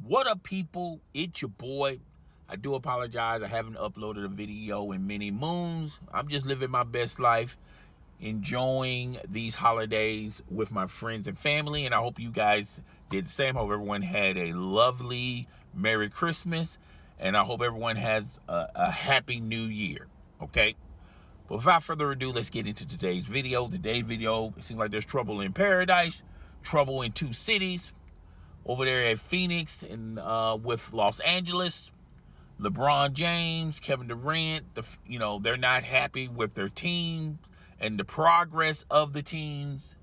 What up, people? It's your boy. I do apologize. I haven't uploaded a video in many moons. I'm just living my best life, enjoying these holidays with my friends and family, and I hope you guys did the same. Hope everyone had a lovely Merry Christmas, and I hope everyone has a Happy New Year, okay? But without further ado, let's get into today's video. Today's video, it seems like there's trouble in paradise, trouble in two cities. Over there at Phoenix and with Los Angeles, LeBron James, Kevin Durant, they're not happy with their teams and the progress of the teams.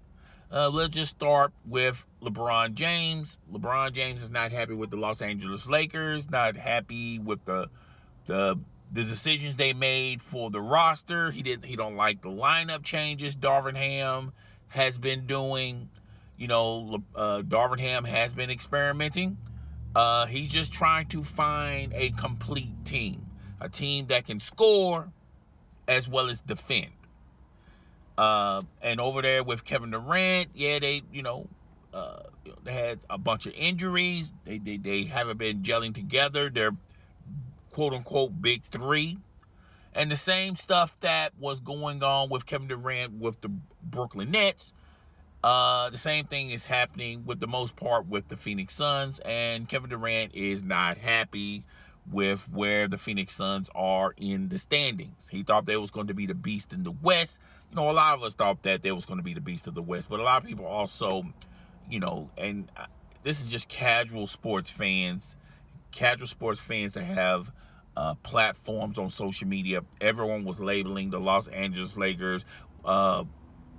Let's just start with LeBron James. LeBron James is not happy with the Los Angeles Lakers, not happy with the decisions they made for the roster. He don't like the lineup changes Darvin Ham has been doing. Darvin Ham has been experimenting. He's just trying to find a complete team, a team that can score as well as defend. And over there with Kevin Durant, they had a bunch of injuries. They haven't been gelling together. They're quote unquote big three. And the same stuff that was going on with Kevin Durant with the Brooklyn Nets. The same thing is happening with the most part with the Phoenix Suns, and Kevin Durant is not happy with where the Phoenix Suns are in the standings. He thought they was going to be the beast in the West. A lot of us thought that they was going to be the beast of the West, but a lot of people also, and this is just casual sports fans that have platforms on social media. Everyone was labeling the Los Angeles Lakers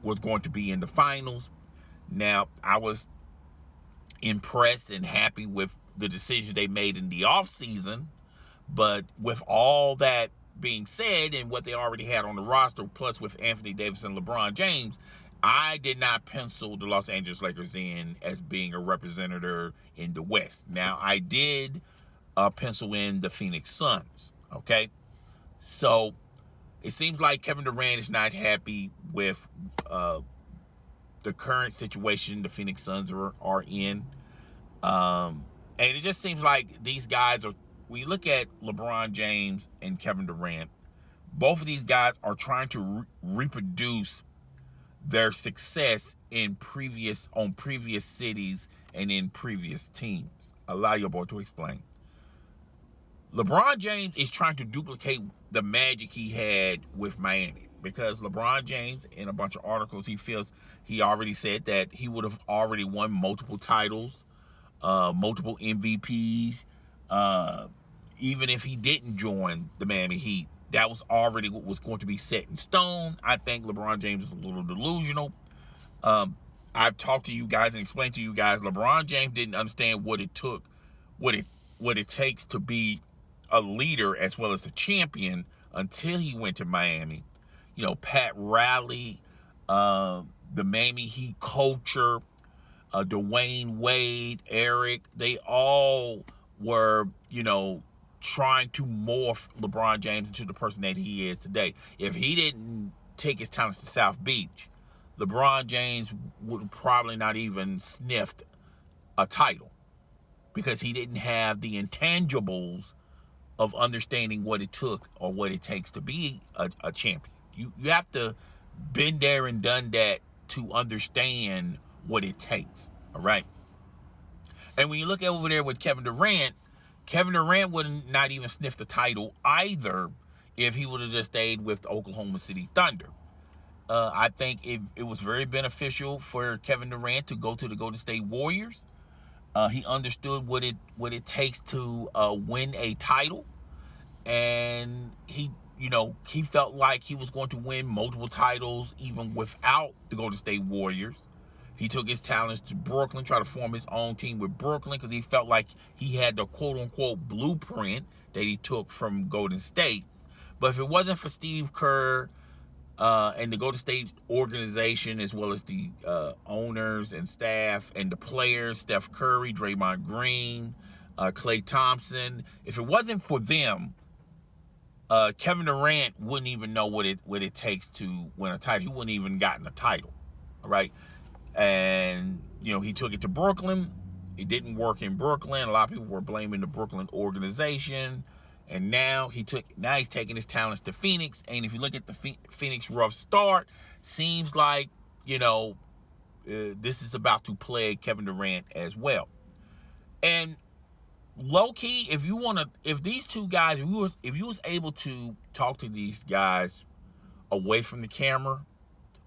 was going to be in the finals. Now, I was impressed and happy with the decisions they made in the offseason, but with all that being said and what they already had on the roster, plus with Anthony Davis and LeBron James, I did not pencil the Los Angeles Lakers in as being a representative in the West. Now, I did pencil in the Phoenix Suns, okay? So, it seems like Kevin Durant is not happy with the current situation the Phoenix Suns are in. And it just seems like these guys are, when you look at LeBron James and Kevin Durant, both of these guys are trying to reproduce their success in previous cities and in previous teams. Allow your boy to explain. LeBron James is trying to duplicate the magic he had with Miami, because LeBron James, in a bunch of articles, he already said that he would have already won multiple titles, multiple MVPs, even if he didn't join the Miami Heat. That was already what was going to be set in stone. I think LeBron James is a little delusional. I've talked to you guys and explained to you guys, LeBron James didn't understand what it took, what it takes to be a leader as well as a champion until he went to Miami. Pat Riley, the Miami Heat culture, Dwayne Wade, Eric, they all were, trying to morph LeBron James into the person that he is today. If he didn't take his talents to South Beach, LeBron James would probably not even sniffed a title, because he didn't have the intangibles of understanding what it took or what it takes to be a champion. You have to been there and done that to understand what it takes, all right? And when you look over there with Kevin Durant would not even sniff the title either if he would have just stayed with the Oklahoma City Thunder. I think it was very beneficial for Kevin Durant to go to the Golden State Warriors. He understood what it takes to win a title, and he felt like he was going to win multiple titles even without the Golden State Warriors. He took his talents to Brooklyn, tried to form his own team with Brooklyn, because he felt like he had the quote-unquote blueprint that he took from Golden State. But if it wasn't for Steve Kerr and the Golden State organization, as well as the owners and staff and the players, Steph Curry, Draymond Green, Klay Thompson, if it wasn't for them, Kevin Durant wouldn't even know what it takes to win a title. He wouldn't even gotten a title, all right? And he took it to Brooklyn. It didn't work in Brooklyn. A lot of people were blaming the Brooklyn organization. And now he's taking his talents to Phoenix. And if you look at the Phoenix rough start, seems like, this is about to plague Kevin Durant as well. And low key, if these two guys, if you was able to talk to these guys away from the camera,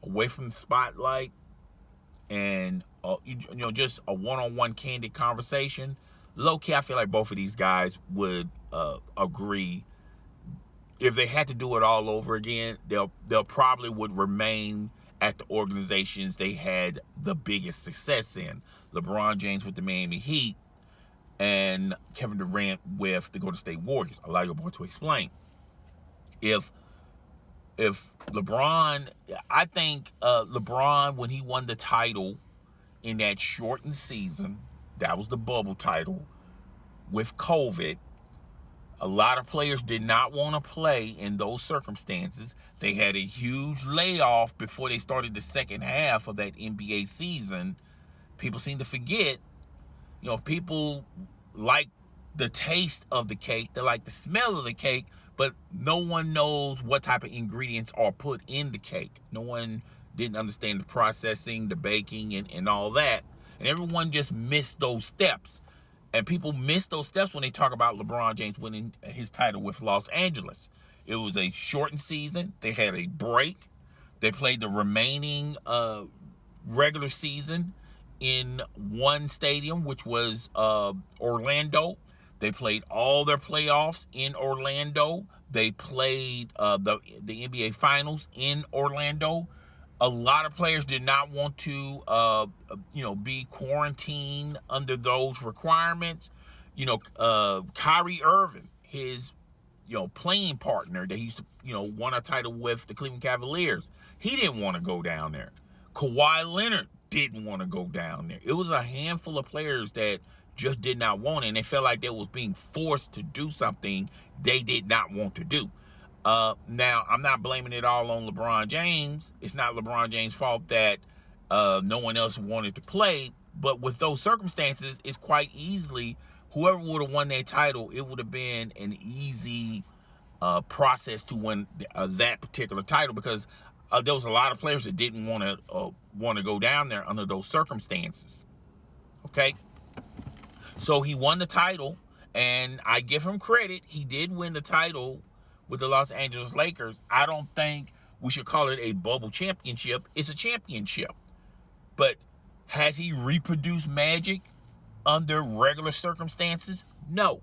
away from the spotlight, and just a one-on-one candid conversation, low key, I feel like both of these guys would agree. If they had to do it all over again, they'll probably would remain at the organizations they had the biggest success in. LeBron James with the Miami Heat, and Kevin Durant with the Golden State Warriors. Allow your boy to explain. If LeBron, I think LeBron, when he won the title in that shortened season, that was the bubble title, with COVID, a lot of players did not want to play in those circumstances. They had a huge layoff before they started the second half of that NBA season. People seem to forget, people like the taste of the cake, they like the smell of the cake, but no one knows what type of ingredients are put in the cake. No one didn't understand the processing, the baking, and all that. And everyone just missed those steps. And people miss those steps when they talk about LeBron James winning his title with Los Angeles. It was a shortened season. They had a break. They played the remaining regular season in one stadium, which was Orlando. They played all their playoffs in Orlando. They played the NBA Finals in Orlando. A lot of players did not want to, be quarantined under those requirements. Kyrie Irving, his, playing partner that he used to, won a title with the Cleveland Cavaliers, he didn't want to go down there. Kawhi Leonard didn't want to go down there. It was a handful of players that just did not want it, and they felt like they was being forced to do something they did not want to do. Now, I'm not blaming it all on LeBron James. It's not LeBron James' fault that no one else wanted to play. But with those circumstances, it's quite easily, whoever would have won that title, it would have been an easy process to win that particular title, because there was a lot of players that didn't want to go down there under those circumstances. Okay? So he won the title, and I give him credit. He did win the title with the Los Angeles Lakers. I don't think we should call it a bubble championship. It's a championship. But has he reproduced magic under regular circumstances? No.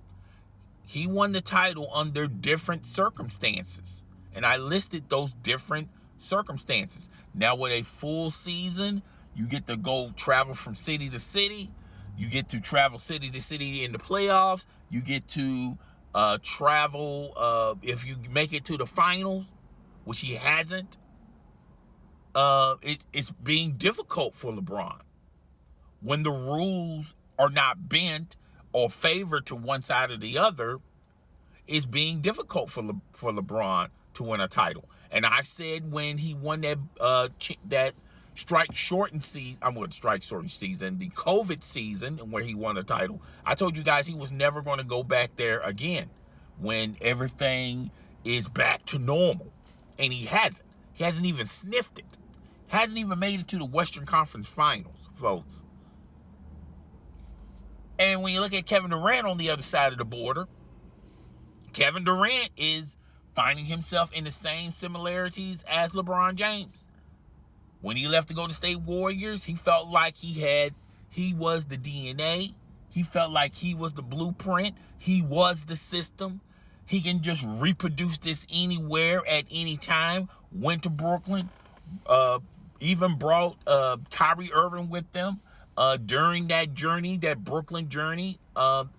He won the title under different circumstances. And I listed those different circumstances. Now with a full season, you get to go travel from city to city. You get to travel city to city in the playoffs. You get to travel if you make it to the finals, which he hasn't. It's being difficult for LeBron when the rules are not bent or favored to one side or the other. It's being difficult for LeBron to win a title. And I've said when he won that strike shortened season, the COVID season, where he won the title, I told you guys he was never going to go back there again when everything is back to normal. And he hasn't. He hasn't even sniffed it. Hasn't even made it to the Western Conference Finals, folks. And when you look at Kevin Durant on the other side of the border, Kevin Durant is finding himself in the same similarities as LeBron James. When he left to go to State Warriors, he felt like he was the DNA. He felt like he was the blueprint. He was the system. He can just reproduce this anywhere at any time. Went to Brooklyn, even brought Kyrie Irving with them during that journey, that Brooklyn journey.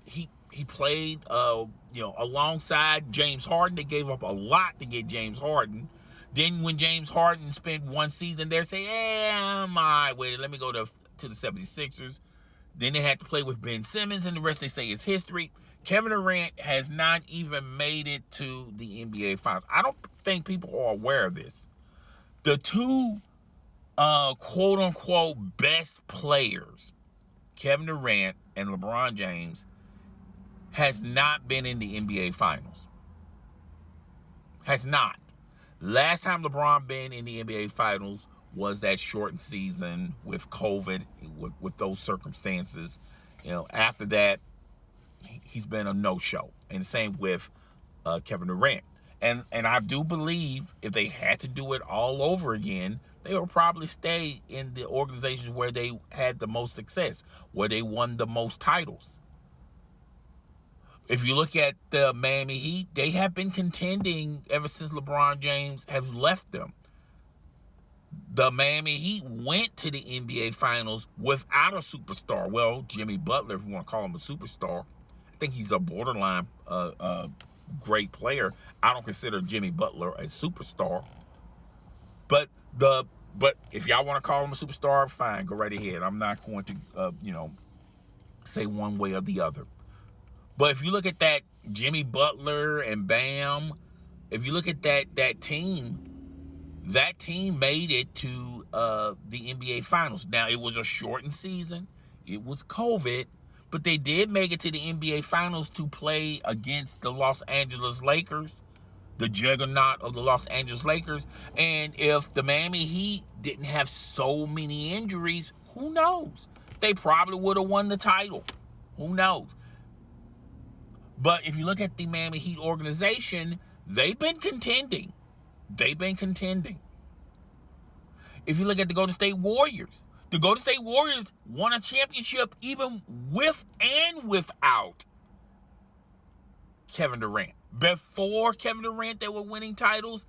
He played alongside James Harden. They gave up a lot to get James Harden. Then when James Harden spent one season there, say, I'm all right with it. Let me go to the 76ers. Then they had to play with Ben Simmons, and the rest they say is history. Kevin Durant has not even made it to the NBA Finals. I don't think people are aware of this. The two quote-unquote best players, Kevin Durant and LeBron James has not been in the NBA Finals. Has not. Last time LeBron been in the NBA Finals was that shortened season with COVID, with those circumstances. After that, he's been a no-show. And same with Kevin Durant. And I do believe if they had to do it all over again, they would probably stay in the organizations where they had the most success, where they won the most titles. If you look at the Miami Heat, they have been contending ever since LeBron James has left them. The Miami Heat went to the NBA Finals without a superstar. Well, Jimmy Butler, if you want to call him a superstar. I think he's a borderline great player. I don't consider Jimmy Butler a superstar. But if y'all want to call him a superstar, fine, go right ahead. I'm not going to say one way or the other. But if you look at that Jimmy Butler and Bam, if you look at that team made it to the NBA Finals. Now, it was a shortened season. It was COVID. But they did make it to the NBA Finals to play against the Los Angeles Lakers, the juggernaut of the Los Angeles Lakers. And if the Miami Heat didn't have so many injuries, who knows? They probably would have won the title. Who knows? But if you look at the Miami Heat organization, they've been contending. If you look at the Golden State Warriors, the Golden State Warriors won a championship even with and without Kevin Durant. Before Kevin Durant, they were winning titles.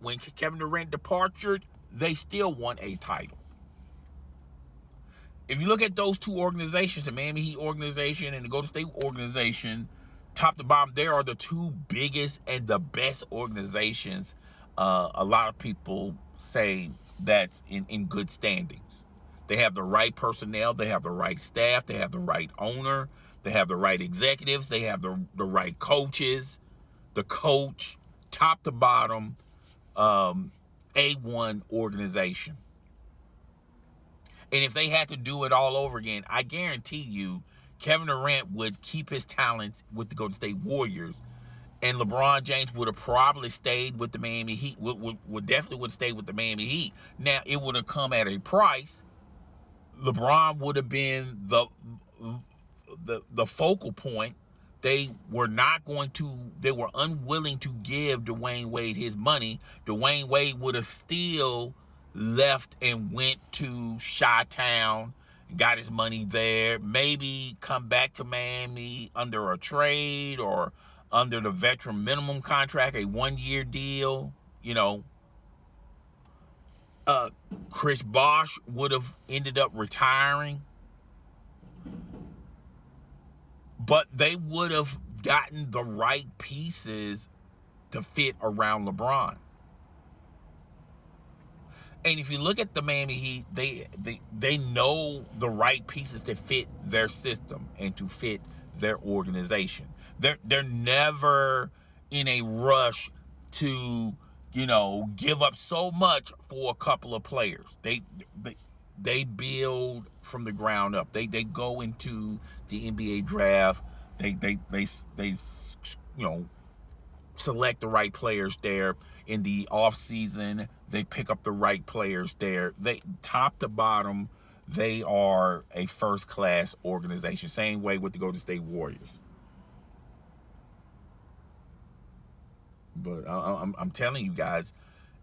When Kevin Durant departed, they still won a title. If you look at those two organizations, the Miami Heat organization and the Golden State organization, top to bottom, they are the two biggest and the best organizations. A lot of people say that's in good standings. They have the right personnel. They have the right staff. They have the right owner. They have the right executives. They have the right coaches. The coach, top to bottom, A1 organization. And if they had to do it all over again, I guarantee you Kevin Durant would keep his talents with the Golden State Warriors, and LeBron James would have probably stayed with the Miami Heat. Would definitely stay with the Miami Heat. Now, it would have come at a price. LeBron would have been the focal point. They were unwilling to give Dwayne Wade his money. Dwayne Wade would have still left and went to Chi-Town, got his money there, maybe come back to Miami under a trade or under the veteran minimum contract, a 1-year deal. Chris Bosh would have ended up retiring, but they would have gotten the right pieces to fit around LeBron. And if you look at the Miami Heat, they know the right pieces to fit their system and to fit their organization. They're never in a rush to, give up so much for a couple of players. They build from the ground up. They go into the NBA draft. They select the right players there. In the off season, they pick up the right players there. They top to bottom, they are a first class organization. Same way with the Golden State Warriors. But I'm telling you guys,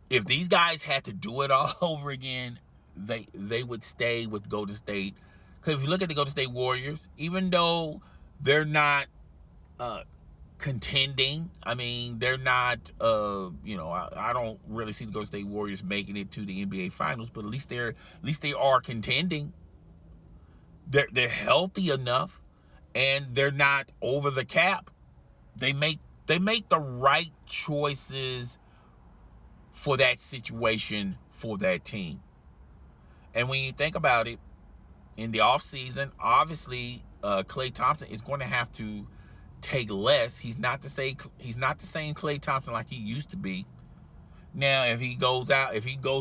if these guys had to do it all over again, they would stay with Golden State. Because if you look at the Golden State Warriors, even though they're not contending, they're not, I don't really see the Golden State Warriors making it to the NBA Finals, but at least they are contending. They're healthy enough, and they're not over the cap. They make the right choices for that situation, for that team. And when you think about it, in the offseason, obviously, Klay Thompson is going to have to take less. He's not the same Klay Thompson like he used to be. Now, if he goes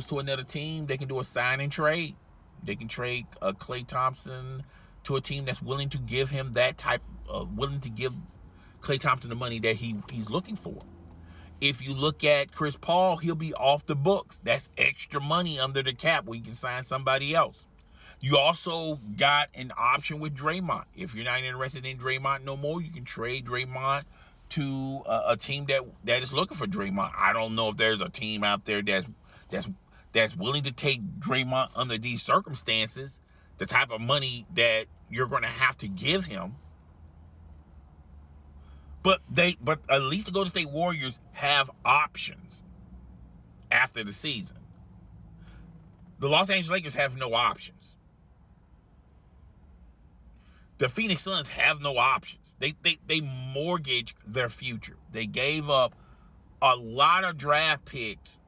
to another team, they can do a sign and trade. They can trade Klay Thompson to a team that's willing to give him that type of, willing to give Klay Thompson the money that he's looking for. If you look at Chris Paul, he'll be off the books. That's extra money under the cap where you can sign somebody else. You also got an option with Draymond. If you're not interested in Draymond no more, you can trade Draymond to a team that is looking for Draymond. I don't know if there's a team out there that's willing to take Draymond under these circumstances, the type of money that you're going to have to give him. But at least the Golden State Warriors have options after the season. The Los Angeles Lakers have no options. The Phoenix Suns have no options. They mortgage their future. They gave up a lot of draft picks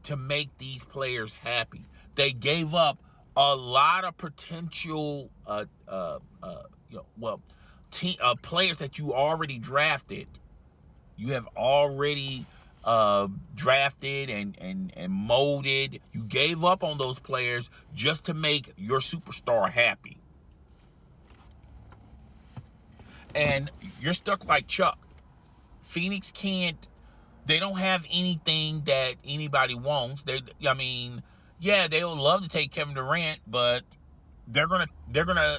to make these players happy. They gave up a lot of potential players that you already drafted. You have already drafted and molded. You gave up on those players just to make your superstar happy. And you're stuck like Chuck. Phoenix they don't have anything that anybody wants. They'll love to take Kevin Durant, but they're gonna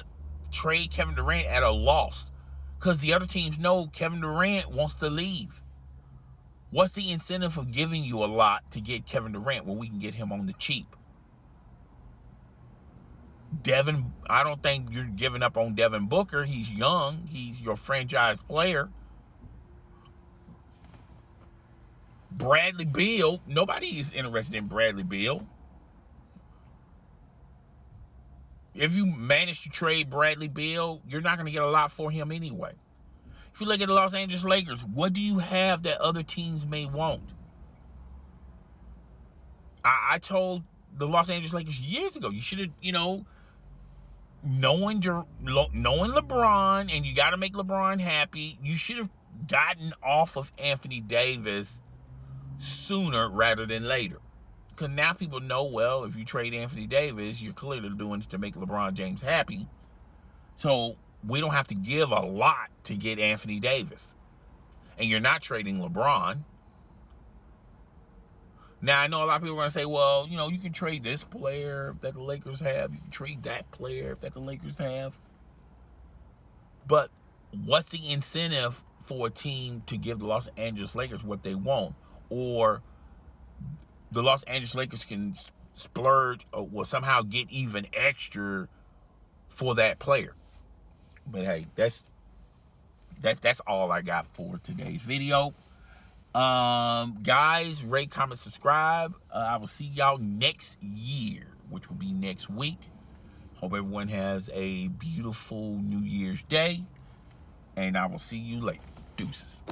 trade Kevin Durant at a loss because the other teams know Kevin Durant wants to leave. What's the incentive of giving you a lot to get Kevin Durant when we can get him on the cheap? I don't think you're giving up on Devin Booker. He's young. He's your franchise player. Bradley Beal, nobody is interested in Bradley Beal. If you manage to trade Bradley Beal, you're not going to get a lot for him anyway. If you look at the Los Angeles Lakers, what do you have that other teams may want? I told the Los Angeles Lakers years ago, you should have, knowing LeBron, and you got to make LeBron happy, you should have gotten off of Anthony Davis sooner rather than later. Because now people know, well, if you trade Anthony Davis, you're clearly doing it to make LeBron James happy. So we don't have to give a lot to get Anthony Davis. And you're not trading LeBron. Now, I know a lot of people are going to say, well, you can trade this player that the Lakers have. You can trade that player that the Lakers have. But what's the incentive for a team to give the Los Angeles Lakers what they want? Or the Los Angeles Lakers can splurge or somehow get even extra for that player. But hey, that's all I got for today's video. Guys, rate, comment, subscribe. I will see y'all next year, which will be next week. Hope everyone has a beautiful New Year's Day, and I will see you later. Deuces.